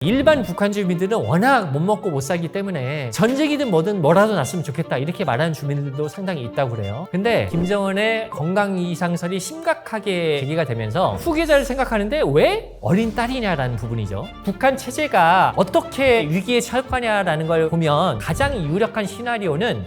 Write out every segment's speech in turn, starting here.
일반 북한 주민들은 워낙 못 먹고 못 살기 때문에 전쟁이든 뭐든 뭐라도 났으면 좋겠다 이렇게 말하는 주민들도 상당히 있다고 그래요. 근데 김정은의 건강 이상설이 심각하게 제기가 되면서 후계자를 생각하는데 왜 어린 딸이냐라는 부분이죠. 북한 체제가 어떻게 위기에 처할 거냐라는 걸 보면 가장 유력한 시나리오는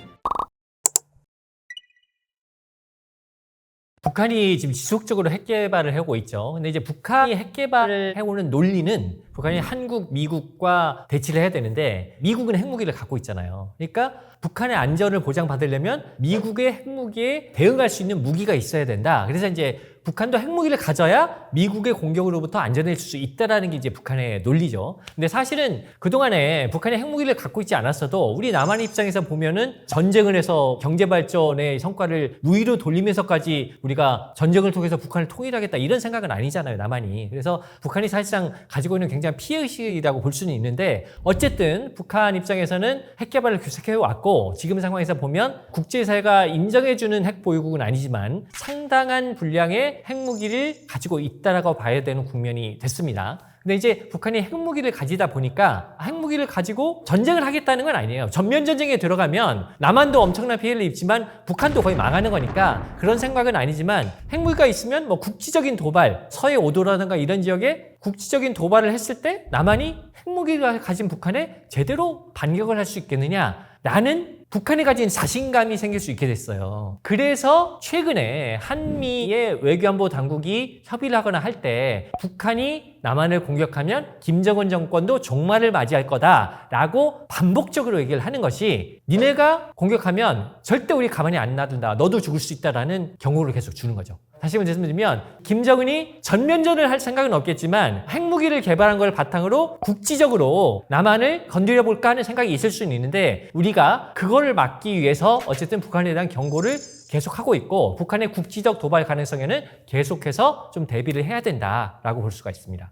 북한이 지금 지속적으로 핵 개발을 하고 있죠. 근데 이제 북한이 핵 개발을 해오는 논리는 북한이 한국, 미국과 대치를 해야 되는데 미국은 핵무기를 갖고 있잖아요. 그러니까 북한의 안전을 보장받으려면 미국의 핵무기에 대응할 수 있는 무기가 있어야 된다. 그래서 이제 북한도 핵무기를 가져야 미국의 공격으로부터 안전해질 수 있다라는 게 이제 북한의 논리죠. 근데 사실은 그동안에 북한이 핵무기를 갖고 있지 않았어도 우리 남한 입장에서 보면은 전쟁을 해서 경제발전의 성과를 무위로 돌리면서까지 우리가 전쟁을 통해서 북한을 통일하겠다 이런 생각은 아니잖아요, 남한이. 그래서 북한이 사실상 가지고 있는 굉장히 피해의식이라고 볼 수는 있는데 어쨌든 북한 입장에서는 핵 개발을 계속해 왔고 지금 상황에서 보면 국제사회가 인정해주는 핵 보유국은 아니지만 상당한 분량의 핵무기를 가지고 있다라고 봐야 되는 국면이 됐습니다. 근데 이제 북한이 핵무기를 가지다 보니까 핵무기를 가지고 전쟁을 하겠다는 건 아니에요. 전면 전쟁에 들어가면 남한도 엄청난 피해를 입지만 북한도 거의 망하는 거니까 그런 생각은 아니지만 핵무기가 있으면 뭐 국지적인 도발, 서해 5도라든가 이런 지역에 국지적인 도발을 했을 때 남한이 핵무기를 가진 북한에 제대로 반격을 할 수 있겠느냐? 라는 북한이 가진 자신감이 생길 수 있게 됐어요. 그래서 최근에 한미의 외교안보 당국이 협의를 하거나 할 때 북한이 남한을 공격하면 김정은 정권도 종말을 맞이할 거다라고 반복적으로 얘기를 하는 것이 니네가 공격하면 절대 우리 가만히 안 놔둔다. 너도 죽을 수 있다라는 경고를 계속 주는 거죠. 다시 한번 말씀드리면 김정은이 전면전을 할 생각은 없겠지만 핵무기를 개발한 걸 바탕으로 국지적으로 남한을 건드려 볼까 하는 생각이 있을 수는 있는데 우리가 그거를 막기 위해서 어쨌든 북한에 대한 경고를 계속하고 있고 북한의 국지적 도발 가능성에는 계속해서 좀 대비를 해야 된다라고 볼 수가 있습니다.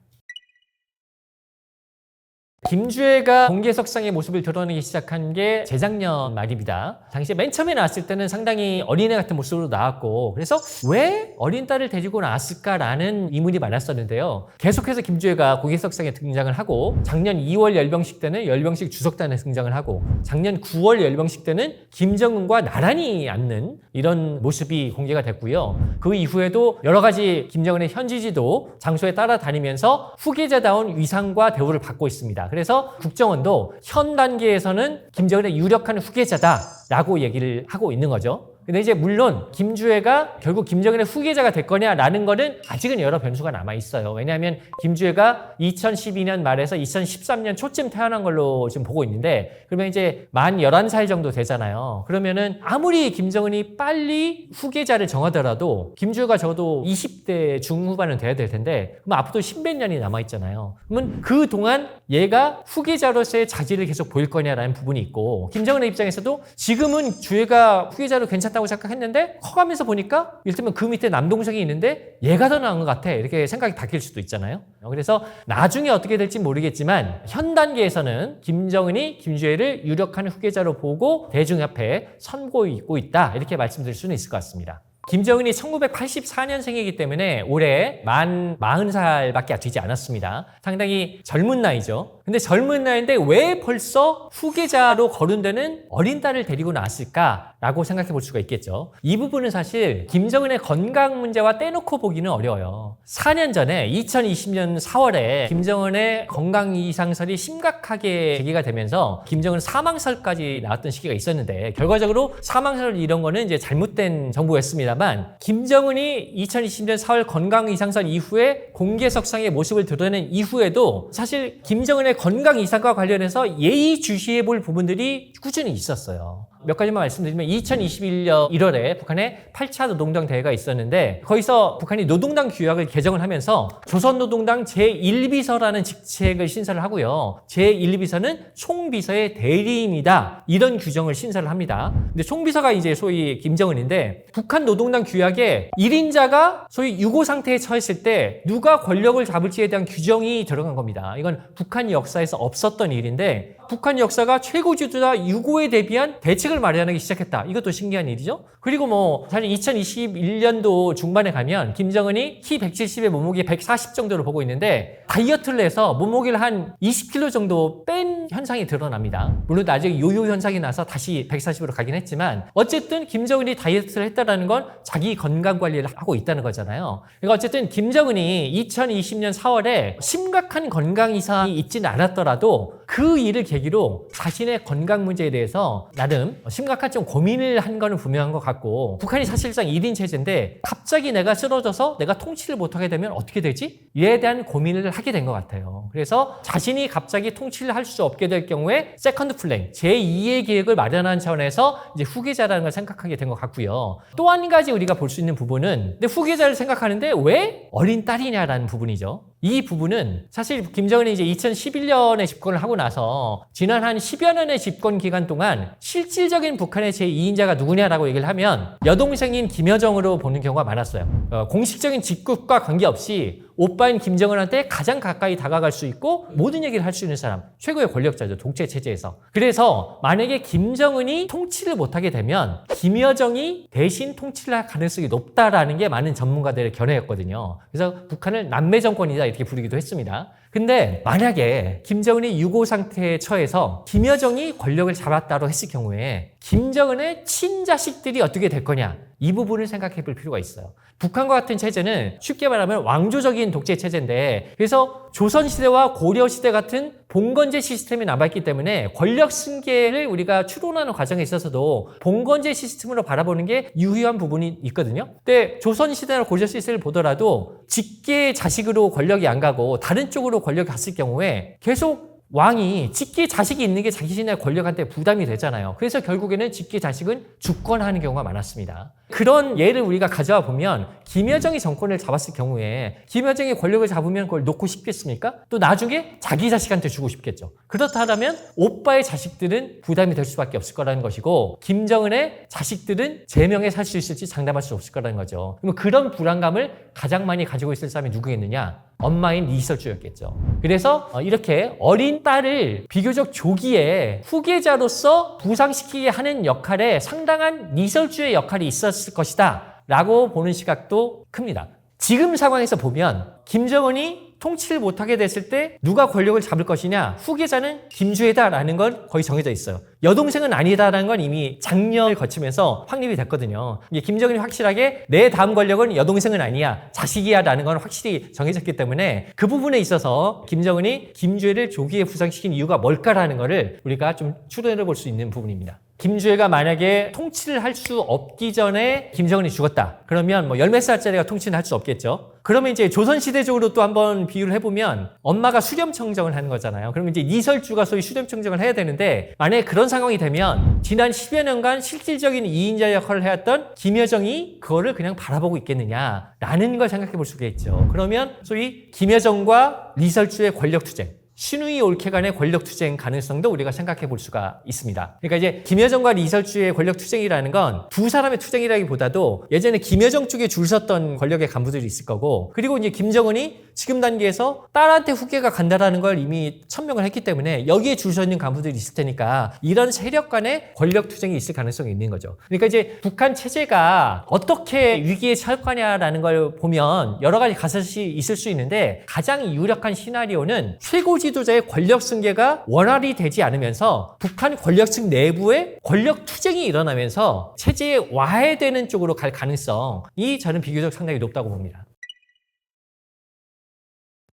김주애가 공개석상의 모습을 드러내기 시작한 게 재작년 말입니다. 당시에 맨 처음에 나왔을 때는 상당히 어린애 같은 모습으로 나왔고 그래서 왜 어린 딸을 데리고 나왔을까라는 의문이 많았었는데요. 계속해서 김주애가 공개석상에 등장을 하고 작년 2월 열병식 때는 열병식 주석단에 등장을 하고 작년 9월 열병식 때는 김정은과 나란히 앉는 이런 모습이 공개가 됐고요. 그 이후에도 여러 가지 김정은의 현지지도 장소에 따라다니면서 후계자다운 위상과 대우를 받고 있습니다. 그래서 국정원도 현 단계에서는 김정은의 유력한 후계자다라고 얘기를 하고 있는 거죠. 근데 이제 물론 김주애가 결국 김정은의 후계자가 될 거냐라는 거는 아직은 여러 변수가 남아 있어요. 왜냐하면 김주애가 2012년 말에서 2013년 초쯤 태어난 걸로 지금 보고 있는데 그러면 이제 만 11살 정도 되잖아요. 그러면은 아무리 김정은이 빨리 후계자를 정하더라도 김주애가 적어도 20대 중후반은 돼야 될 텐데 그럼 앞으로 십몇 년이 남아 있잖아요. 그러면 그동안 얘가 후계자로서의 자질을 계속 보일 거냐라는 부분이 있고 김정은의 입장에서도 지금은 주애가 후계자로 괜찮다고 생각했는데 커가면서 보니까 이를테면 그 밑에 남동생이 있는데 얘가 더 나은 것 같아 이렇게 생각이 바뀔 수도 있잖아요. 그래서 나중에 어떻게 될지 모르겠지만 현 단계에서는 김정은이 김주애를 유력한 후계자로 보고 대중 앞에 선보이고 있다 이렇게 말씀드릴 수는 있을 것 같습니다. 김정은이 1984년생이기 때문에 올해 만 40살밖에 되지 않았습니다. 상당히 젊은 나이죠. 근데 젊은 나이인데 왜 벌써 후계자로 거론되는 어린 딸을 데리고 나왔을까라고 생각해 볼 수가 있겠죠. 이 부분은 사실 김정은의 건강 문제와 떼놓고 보기는 어려워요. 4년 전에 2020년 4월에 김정은의 건강 이상설이 심각하게 제기가 되면서 김정은 사망설까지 나왔던 시기가 있었는데 결과적으로 사망설 이런 거는 이제 잘못된 정보였습니다만 김정은이 2020년 4월 건강 이상설 이후에 공개석상의 모습을 드러낸 이후에도 사실 김정은의 건강 이상과 관련해서 예의주시해 볼 부분들이 꾸준히 있었어요. 몇 가지만 말씀드리면 2021년 1월에 북한의 8차 노동당 대회가 있었는데 거기서 북한이 노동당 규약을 개정을 하면서 조선노동당 제1비서라는 직책을 신설을 하고요. 제1비서는 총비서의 대리인이다. 이런 규정을 신설을 합니다. 근데 총비서가 이제 소위 김정은인데 북한 노동당 규약에 1인자가 소위 유고 상태에 처했을 때 누가 권력을 잡을지에 대한 규정이 들어간 겁니다. 이건 북한 역사에서 없었던 일인데 북한 역사가 최고 지도자 유고에 대비한 대책을 마련하기 시작했다. 이것도 신기한 일이죠. 그리고 뭐 사실 2021년도 중반에 가면 김정은이 키 170에 몸무게 140 정도를 보고 있는데 다이어트를 해서 몸무게를 한 20kg 정도 뺀 현상이 드러납니다. 물론 나중에 요요 현상이 나서 다시 140으로 가긴 했지만 어쨌든 김정은이 다이어트를 했다는 건 자기 건강 관리를 하고 있다는 거잖아요. 그러니까 어쨌든 김정은이 2020년 4월에 심각한 건강 이상이 있지는 않았더라도 그 일을 계기로 자신의 건강 문제에 대해서 나름 심각한 좀 고민을 한 거는 분명한 것 같고 북한이 사실상 1인 체제인데 갑자기 내가 쓰러져서 내가 통치를 못하게 되면 어떻게 되지? 이에 대한 고민을 하게 된 것 같아요. 그래서 자신이 갑자기 통치를 할 수 없게 될 경우에 세컨드 플랜, 제2의 계획을 마련하는 차원에서 이제 후계자라는 걸 생각하게 된 것 같고요. 또 한 가지 우리가 볼 수 있는 부분은 근데 후계자를 생각하는데 왜 어린 딸이냐라는 부분이죠. 이 부분은 사실 김정은이 이제 2011년에 집권을 하고 나서 지난 한 10여 년의 집권 기간 동안 실질적인 북한의 제2인자가 누구냐라고 얘기를 하면 여동생인 김여정으로 보는 경우가 많았어요. 공식적인 직급과 관계없이 오빠인 김정은한테 가장 가까이 다가갈 수 있고 모든 얘기를 할 수 있는 사람, 최고의 권력자죠. 독재 체제에서. 그래서 만약에 김정은이 통치를 못하게 되면 김여정이 대신 통치를 할 가능성이 높다라는 게 많은 전문가들의 견해였거든요. 그래서 북한을 남매 정권이다 이렇게 부르기도 했습니다. 근데 만약에 김정은이 유고 상태에 처해서 김여정이 권력을 잡았다고 했을 경우에 김정은의 친자식들이 어떻게 될 거냐 이 부분을 생각해 볼 필요가 있어요. 북한과 같은 체제는 쉽게 말하면 왕조적인 독재 체제인데 그래서 조선시대와 고려시대 같은 봉건제 시스템이 남아있기 때문에 권력 승계를 우리가 추론하는 과정에 있어서도 봉건제 시스템으로 바라보는 게 유효한 부분이 있거든요. 근데 조선시대나 고려시대를 보더라도 직계 자식으로 권력이 안 가고 다른 쪽으로 권력이 갔을 경우에 계속 왕이 직계 자식이 있는 게 자신의 권력한테 부담이 되잖아요. 그래서 결국에는 직계 자식은 죽거나 하는 경우가 많았습니다. 그런 예를 우리가 가져와 보면 김여정이 정권을 잡았을 경우에 김여정이 권력을 잡으면 그걸 놓고 싶겠습니까? 또 나중에 자기 자식한테 주고 싶겠죠. 그렇다면 오빠의 자식들은 부담이 될 수밖에 없을 거라는 것이고 김정은의 자식들은 제명에 살 수 있을지 장담할 수 없을 거라는 거죠. 그러면 그런 불안감을 가장 많이 가지고 있을 사람이 누구겠느냐? 엄마인 리설주였겠죠. 그래서 이렇게 어린 딸을 비교적 조기에 후계자로서 부상시키게 하는 역할에 상당한 리설주의 역할이 있었을 것이다 라고 보는 시각도 큽니다. 지금 상황에서 보면 김정은이 통치를 못하게 됐을 때 누가 권력을 잡을 것이냐 후계자는 김주애다라는 건 거의 정해져 있어요. 여동생은 아니다라는 건 이미 장년을 거치면서 확립이 됐거든요. 이게 김정은이 확실하게 내 다음 권력은 여동생은 아니야 자식이야라는 건 확실히 정해졌기 때문에 그 부분에 있어서 김정은이 김주애를 조기에 부상시킨 이유가 뭘까라는 거를 우리가 좀 추론해 볼 수 있는 부분입니다. 김주애가 만약에 통치를 할 수 없기 전에 김정은이 죽었다. 그러면 뭐 10몇 살짜리가 통치는 할 수 없겠죠. 그러면 이제 조선시대적으로 또 한번 비유를 해보면 엄마가 수렴청정을 하는 거잖아요. 그러면 이제 이설주가 소위 수렴청정을 해야 되는데 만약에 그런 상황이 되면 지난 10여 년간 실질적인 2인자 역할을 해왔던 김여정이 그거를 그냥 바라보고 있겠느냐라는 걸 생각해 볼 수가 있죠. 그러면 소위 김여정과 리설주의 권력투쟁 신우이 올케 간의 권력투쟁 가능성도 우리가 생각해 볼 수가 있습니다. 그러니까 이제 김여정과 리설주의 권력투쟁이라는 건 두 사람의 투쟁이라기보다도 예전에 김여정 쪽에 줄 섰던 권력의 간부들이 있을 거고 그리고 이제 김정은이 지금 단계에서 딸한테 후계가 간다라는 걸 이미 천명을 했기 때문에 여기에 줄 서 있는 간부들이 있을 테니까 이런 세력 간의 권력투쟁이 있을 가능성이 있는 거죠. 그러니까 이제 북한 체제가 어떻게 위기에 처할 거냐라는 걸 보면 여러 가지 가설이 있을 수 있는데 가장 유력한 시나리오는 최고 지도자의 권력 승계가 원활히 되지 않으면서 북한 권력층 내부에 권력 투쟁이 일어나면서 체제에 와해되는 쪽으로 갈 가능성이 저는 비교적 상당히 높다고 봅니다.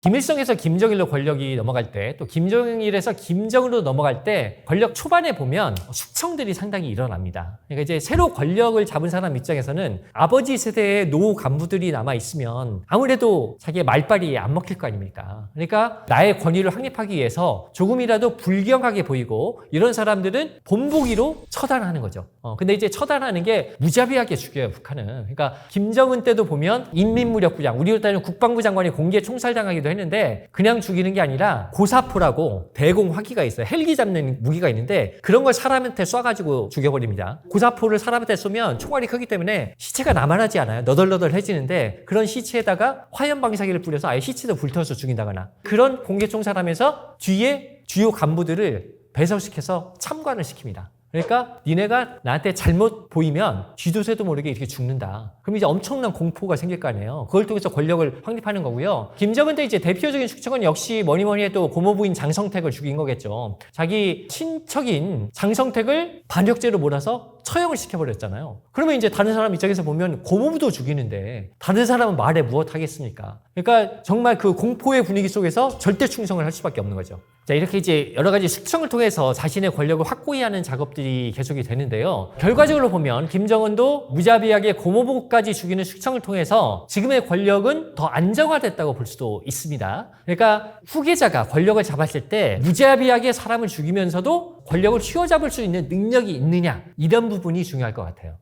김일성에서 김정일로 권력이 넘어갈 때 또 김정일에서 김정은으로 넘어갈 때 권력 초반에 보면 숙청들이 상당히 일어납니다. 그러니까 이제 새로 권력을 잡은 사람 입장에서는 아버지 세대의 노 간부들이 남아 있으면 아무래도 자기의 말빨이 안 먹힐 거 아닙니까? 그러니까 나의 권위를 확립하기 위해서 조금이라도 불경하게 보이고 이런 사람들은 본보기로 처단하는 거죠. 근데 이제 처단하는 게 무자비하게 죽여요, 북한은. 그러니까 김정은 때도 보면 인민무력부장, 우리로 따지면 국방부 장관이 공개 총살당하기도 했는데 그냥 죽이는 게 아니라 고사포라고 대공 화기가 있어요. 헬기 잡는 무기가 있는데 그런 걸 사람한테 쏴가지고 죽여버립니다. 고사포를 사람한테 쏘면 총알이 크기 때문에 시체가 남아나지 않아요. 너덜너덜해지는데 그런 시체에다가 화염 방사기를 뿌려서 아예 시체도 불태워서 죽인다거나 그런 공개 총살하면서 뒤에 주요 간부들을 배석시켜서 참관을 시킵니다. 그러니까 니네가 나한테 잘못 보이면 쥐도 새도 모르게 이렇게 죽는다. 그럼 이제 엄청난 공포가 생길 거 아니에요. 그걸 통해서 권력을 확립하는 거고요. 김정은 때 이제 대표적인 숙청은 역시 뭐니뭐니 해도 고모부인 장성택을 죽인 거겠죠. 자기 친척인 장성택을 반역죄로 몰아서 처형을 시켜버렸잖아요. 그러면 이제 다른 사람 입장에서 보면 고모부도 죽이는데 다른 사람은 말에 무엇 하겠습니까? 그러니까 정말 그 공포의 분위기 속에서 절대 충성을 할 수밖에 없는 거죠. 자, 이렇게 이제 여러 가지 숙청을 통해서 자신의 권력을 확고히 하는 작업들이 계속이 되는데요. 결과적으로 보면 김정은도 무자비하게 고모부까지 죽이는 숙청을 통해서 지금의 권력은 더 안정화됐다고 볼 수도 있습니다. 그러니까 후계자가 권력을 잡았을 때 무자비하게 사람을 죽이면서도 권력을 휘어잡을 수 있는 능력이 있느냐, 이런 부분이 중요할 것 같아요.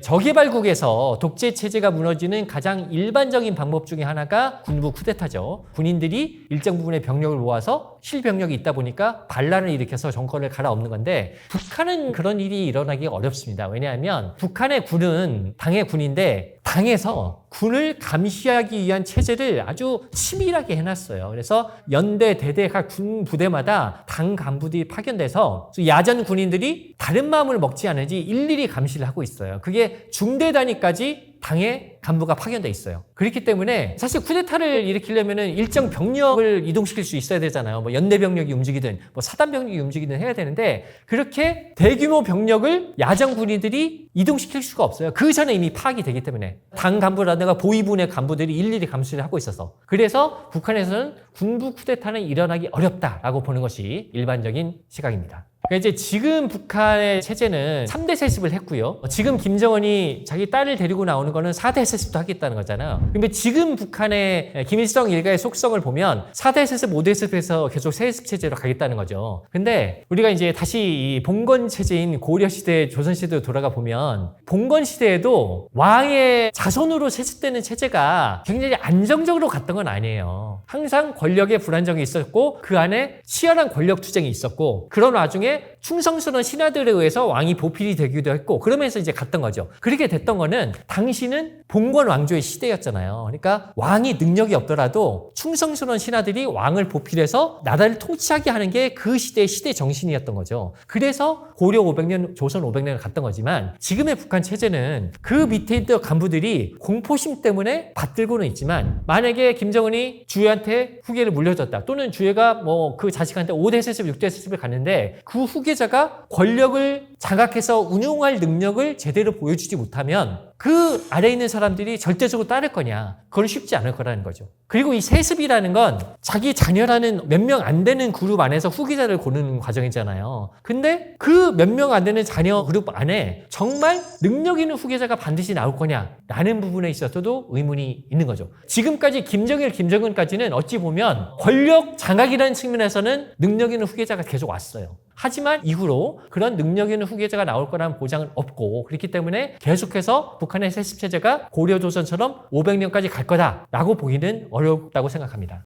저개발국에서 독재 체제가 무너지는 가장 일반적인 방법 중에 하나가 군부 쿠데타죠. 군인들이 일정 부분의 병력을 모아서 실병력이 있다 보니까 반란을 일으켜서 정권을 갈아엎는 건데, 북한은 그런 일이 일어나기가 어렵습니다. 왜냐하면 북한의 군은 당의 군인데 당에서 군을 감시하기 위한 체제를 아주 치밀하게 해놨어요. 그래서 연대, 대대 각 군 부대마다 당 간부들이 파견돼서 야전 군인들이 다른 마음을 먹지 않은지 일일이 감시를 하고 있어요. 그게 중대 단위까지 당의 간부가 파견돼 있어요. 그렇기 때문에 사실 쿠데타를 일으키려면 일정 병력을 이동시킬 수 있어야 되잖아요. 뭐 연대 병력이 움직이든 뭐 사단 병력이 움직이든 해야 되는데, 그렇게 대규모 병력을 야전 군인들이 이동시킬 수가 없어요. 그 전에 이미 파악이 되기 때문에 당 간부라든가 보위부의 간부들이 일일이 감시를 하고 있어서, 그래서 북한에서는 군부 쿠데타는 일어나기 어렵다라고 보는 것이 일반적인 시각입니다. 그러니까 이제 지금 북한의 체제는 3대 세습을 했고요. 지금 김정은이 자기 딸을 데리고 나오는 거는 4대 세습도 하겠다는 거잖아요. 근데 지금 북한의 김일성 일가의 속성을 보면 4대 세습, 5대 세습에서 계속 세습 체제로 가겠다는 거죠. 근데 우리가 이제 다시 이 봉건 체제인 고려 시대, 조선 시대로 돌아가 보면 봉건 시대에도 왕의 자손으로 세습되는 체제가 굉장히 안정적으로 갔던 건 아니에요. 항상 권력의 불안정이 있었고 그 안에 치열한 권력 투쟁이 있었고, 그런 와중에 충성스러운 신하들에 의해서 왕이 보필이 되기도 했고, 그러면서 이제 갔던 거죠. 그렇게 됐던 거는 당시는 봉건 왕조의 시대였잖아요. 그러니까 왕이 능력이 없더라도 충성스러운 신하들이 왕을 보필해서 나라를 통치하게 하는 게 그 시대의 시대 정신이었던 거죠. 그래서 고려 500년, 조선 500년을 갔던 거지만, 지금의 북한 체제는 그 밑에 있던 간부들이 공포심 때문에 받들고는 있지만, 만약에 김정은이 주혜한테 후계를 물려줬다, 또는 주혜가 뭐 그 자식한테 5대 세습, 6대 세습을 갔는데 그 후계자가 권력을 장악해서 운용할 능력을 제대로 보여주지 못하면 그 아래에 있는 사람들이 절대적으로 따를 거냐? 그건 쉽지 않을 거라는 거죠. 그리고 이 세습이라는 건 자기 자녀라는 몇 명 안 되는 그룹 안에서 후계자를 고르는 과정이잖아요. 근데 그 몇 명 안 되는 자녀 그룹 안에 정말 능력 있는 후계자가 반드시 나올 거냐라는 부분에 있어서도 의문이 있는 거죠. 지금까지 김정일, 김정은까지는 어찌 보면 권력 장악이라는 측면에서는 능력 있는 후계자가 계속 왔어요. 하지만 이후로 그런 능력 있는 후계자가 나올 거라는 보장은 없고, 그렇기 때문에 계속해서 북한의 세습 체제가 고려 조선처럼 500년까지 갈 거다라고 보기는 어렵다고 생각합니다.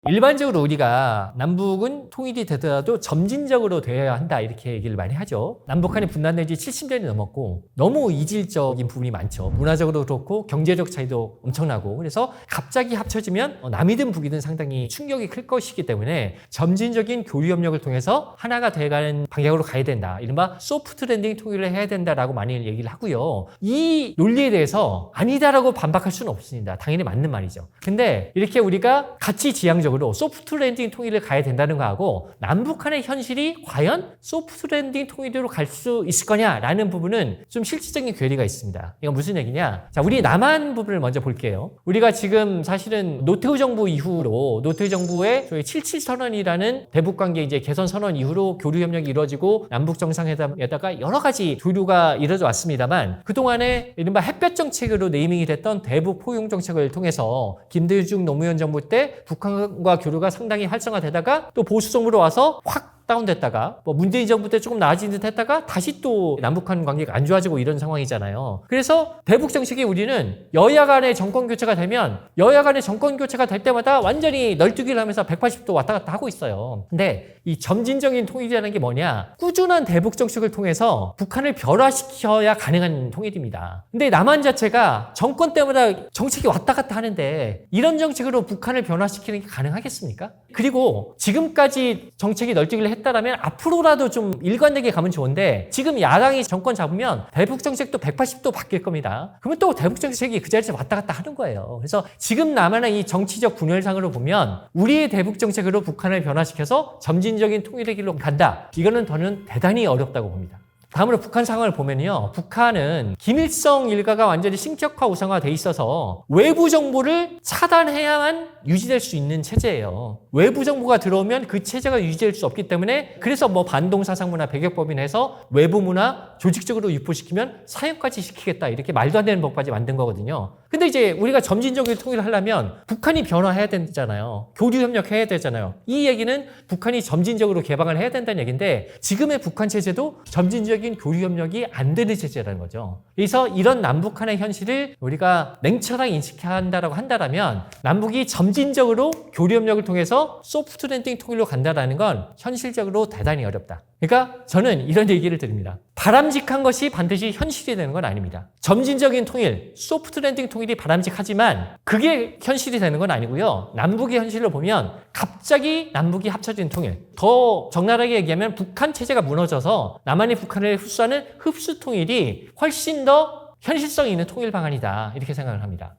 일반적으로 우리가 남북은 통일이 되더라도 점진적으로 되어야 한다, 이렇게 얘기를 많이 하죠. 남북한이 분단된 지 70년이 넘었고 너무 이질적인 부분이 많죠. 문화적으로 그렇고 경제적 차이도 엄청나고, 그래서 갑자기 합쳐지면 남이든 북이든 상당히 충격이 클 것이기 때문에 점진적인 교류 협력을 통해서 하나가 돼가는 방향으로 가야 된다, 이른바 소프트 랜딩 통일을 해야 된다라고 많이 얘기를 하고요. 이 논리에 대해서 아니다라고 반박할 수는 없습니다. 당연히 맞는 말이죠. 근데 이렇게 우리가 가치 지향적으로 소프트 랜딩 통일을 가야 된다는 거하고, 남북한의 현실이 과연 소프트 랜딩 통일로 갈 수 있을 거냐라는 부분은 좀 실질적인 괴리가 있습니다. 이건 무슨 얘기냐? 자, 우리 남한 부분을 먼저 볼게요. 우리가 지금 사실은 노태우 정부 이후로, 노태우 정부의 77 선언이라는 대북 관계 이제 개선 선언 이후로 교류 협력이 이루어지고 남북 정상회담에다가 여러 가지 교류가 이루어져 왔습니다만, 그동안에 이른바 햇볕 정책으로 네이밍이 됐던 대북 포용 정책을 통해서 김대중 노무현 정부 때 북한과 교류가 상당히 활성화되다가 또 보수 정부로 와서 확 다운됐다가 뭐 문재인 정부 때 조금 나아진 듯 했다가 다시 또 남북한 관계가 안 좋아지고 이런 상황이잖아요. 그래서 대북 정책이 우리는 여야 간의 정권 교체가 되면 여야 간의 정권 교체가 될 때마다 완전히 널뛰기를 하면서 180도 왔다 갔다 하고 있어요. 근데 이 점진적인 통일이라는 게 뭐냐? 꾸준한 대북 정책을 통해서 북한을 변화시켜야 가능한 통일입니다. 근데 남한 자체가 정권 때마다 정책이 왔다 갔다 하는데 이런 정책으로 북한을 변화시키는 게 가능하겠습니까? 그리고 지금까지 정책이 널뛰기를 했다라면 앞으로라도 좀 일관되게 가면 좋은데 지금 야당이 정권 잡으면 대북 정책도 180도 바뀔 겁니다. 그러면 또 대북 정책이 그 자리에서 왔다 갔다 하는 거예요. 그래서 지금 남한의 이 정치적 분열상으로 보면 우리의 대북 정책으로 북한을 변화시켜서 점진적인 통일의 길로 간다. 이거는 저는 대단히 어렵다고 봅니다. 다음으로 북한 상황을 보면요. 북한은 김일성 일가가 완전히 신격화 우상화돼 있어서 외부 정보를 차단해야만 유지될 수 있는 체제예요. 외부 정보가 들어오면 그 체제가 유지될 수 없기 때문에 그래서 뭐 반동사상문화 배격법인 해서 외부 문화 조직적으로 유포시키면 사형까지 시키겠다 이렇게 말도 안 되는 법까지 만든 거거든요. 근데 이제 우리가 점진적인 통일을 하려면 북한이 변화해야 되잖아요. 교류협력해야 되잖아요. 이 얘기는 북한이 점진적으로 개방을 해야 된다는 얘기인데 지금의 북한 체제도 점진적인 교류협력이 안 되는 체제라는 거죠. 그래서 이런 남북한의 현실을 우리가 냉철하게 인식해야 한다라고 한다면 남북이 점진적으로 교류협력을 통해서 소프트랜딩 통일로 간다라는 건 현실적으로 대단히 어렵다. 그러니까 저는 이런 얘기를 드립니다. 바람직한 것이 반드시 현실이 되는 건 아닙니다. 점진적인 통일, 소프트랜딩 통일이 바람직하지만 그게 현실이 되는 건 아니고요. 남북의 현실로 보면 갑자기 남북이 합쳐진 통일. 더 적나라하게 얘기하면 북한 체제가 무너져서 남한이 북한을 흡수하는 흡수 통일이 훨씬 더 현실성 있는 통일 방안이다. 이렇게 생각을 합니다.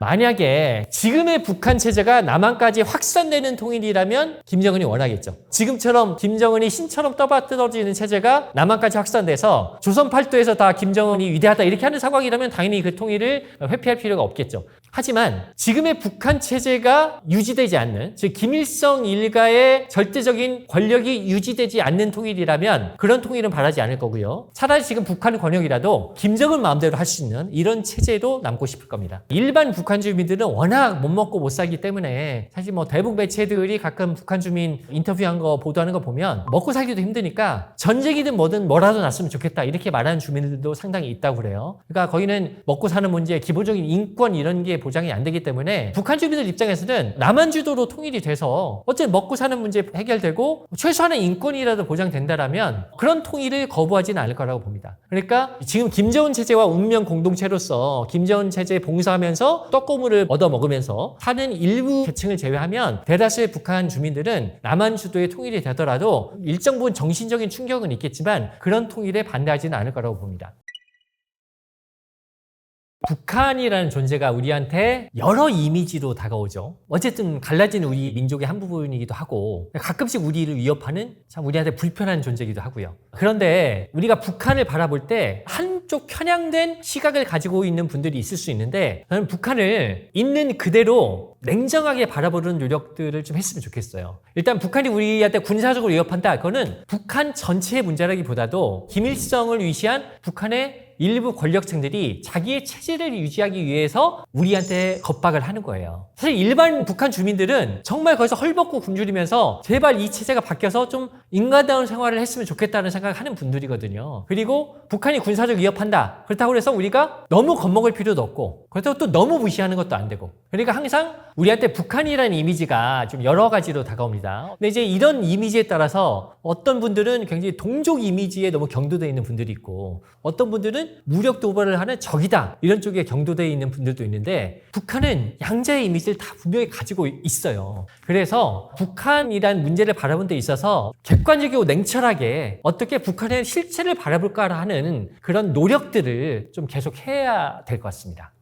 만약에 지금의 북한 체제가 남한까지 확산되는 통일이라면 김정은이 원하겠죠. 지금처럼 김정은이 신처럼 떠받들어지는 체제가 남한까지 확산돼서 조선 팔도에서 다 김정은이 위대하다 이렇게 하는 상황이라면 당연히 그 통일을 회피할 필요가 없겠죠. 하지만 지금의 북한 체제가 유지되지 않는, 즉 김일성 일가의 절대적인 권력이 유지되지 않는 통일이라면 그런 통일은 바라지 않을 거고요. 차라리 지금 북한 권력이라도 김정은 마음대로 할 수 있는 이런 체제도 남고 싶을 겁니다. 일반 북한 주민들은 워낙 못 먹고 못 살기 때문에 사실 뭐 대북 매체들이 가끔 북한 주민 인터뷰한 거 보도하는 거 보면 먹고 살기도 힘드니까 전쟁이든 뭐든 뭐라도 났으면 좋겠다 이렇게 말하는 주민들도 상당히 있다고 그래요. 그러니까 거기는 먹고 사는 문제, 기본적인 인권 이런 게 보장이 안 되기 때문에 북한 주민들 입장에서는 남한 주도로 통일이 돼서 어쨌든 먹고 사는 문제 해결되고 최소한의 인권이라도 보장된다라면 그런 통일을 거부하지는 않을 거라고 봅니다. 그러니까 지금 김정은 체제와 운명 공동체로서 김정은 체제에 봉사하면서 떡고물을 얻어먹으면서 사는 일부 계층을 제외하면 대다수의 북한 주민들은 남한 주도의 통일이 되더라도 일정 부분 정신적인 충격은 있겠지만 그런 통일에 반대하지는 않을 거라고 봅니다. 북한이라는 존재가 우리한테 여러 이미지로 다가오죠. 어쨌든 갈라진 우리 민족의 한 부분이기도 하고 가끔씩 우리를 위협하는 참 우리한테 불편한 존재이기도 하고요. 그런데 우리가 북한을 바라볼 때 한쪽 편향된 시각을 가지고 있는 분들이 있을 수 있는데 저는 북한을 있는 그대로 냉정하게 바라보는 노력들을 좀 했으면 좋겠어요. 일단 북한이 우리한테 군사적으로 위협한다. 그거는 북한 전체의 문제라기보다도 김일성을 위시한 북한의 일부 권력층들이 자기의 체제를 유지하기 위해서 우리한테 겁박을 하는 거예요. 사실 일반 북한 주민들은 정말 거기서 헐벗고 굶주리면서 제발 이 체제가 바뀌어서 좀 인간다운 생활을 했으면 좋겠다는 생각을 하는 분들이거든요. 그리고 북한이 군사적 위협한다. 그렇다고 해서 우리가 너무 겁먹을 필요도 없고 그렇다고 또 너무 무시하는 것도 안 되고 그러니까 항상 우리한테 북한이라는 이미지가 좀 여러 가지로 다가옵니다. 근데 이제 이런 이미지에 따라서 어떤 분들은 굉장히 동족 이미지에 너무 경도되어 있는 분들이 있고 어떤 분들은 무력 도발을 하는 적이다 이런 쪽에 경도되어 있는 분들도 있는데 북한은 양자의 이미지를 다 분명히 가지고 있어요. 그래서 북한이란 문제를 바라본 데 있어서 객관적이고 냉철하게 어떻게 북한의 실체를 바라볼까 하는 그런 노력들을 좀 계속 해야 될 것 같습니다.